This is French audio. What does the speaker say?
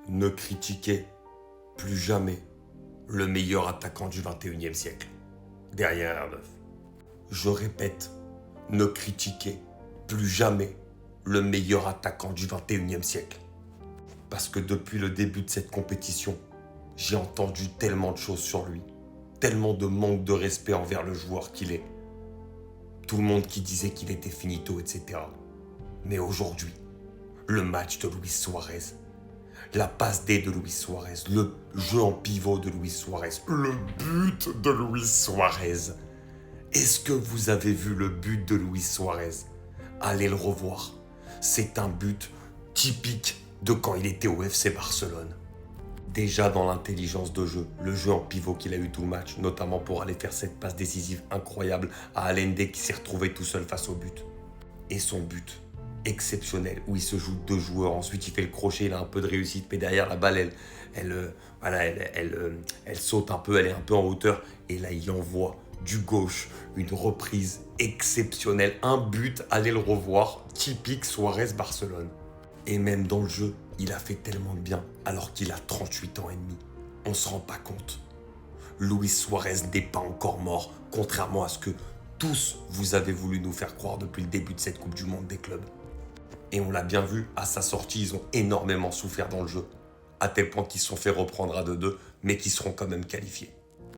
Ne critiquez plus jamais le meilleur attaquant du 21e siècle, derrière R9. Je répète, ne critiquez plus jamais le meilleur attaquant du 21e siècle. Parce que depuis le début de cette compétition, j'ai entendu tellement de choses sur lui, tellement de manque de respect envers le joueur qu'il est. Tout le monde qui disait qu'il était finito, etc. Mais aujourd'hui, le match de Luis Suarez, la passe D de Luis Suarez, le jeu en pivot de Luis Suarez, le but de Luis Suarez. Est-ce que vous avez vu le but de Luis Suarez? Allez le revoir. C'est un but typique de quand il était au FC Barcelone. Déjà dans l'intelligence de jeu, le jeu en pivot qu'il a eu tout le match, notamment pour aller faire cette passe décisive incroyable à Allende qui s'est retrouvé tout seul face au but. Et son but exceptionnel où il se joue deux joueurs, ensuite il fait le crochet, il a un peu de réussite, mais derrière la balle, elle saute un peu, elle est un peu en hauteur, et là il envoie du gauche une reprise exceptionnelle, un but, allez le revoir, typique Suarez Barcelone. Et même dans le jeu, il a fait tellement de bien alors qu'il a 38 ans et demi. On se rend pas compte. Luis Suarez n'est pas encore mort, contrairement à ce que tous vous avez voulu nous faire croire depuis le début de cette Coupe du Monde des clubs. Et on l'a bien vu, à sa sortie, ils ont énormément souffert dans le jeu, à tel point qu'ils se sont fait reprendre à 2-2, mais qu'ils seront quand même qualifiés.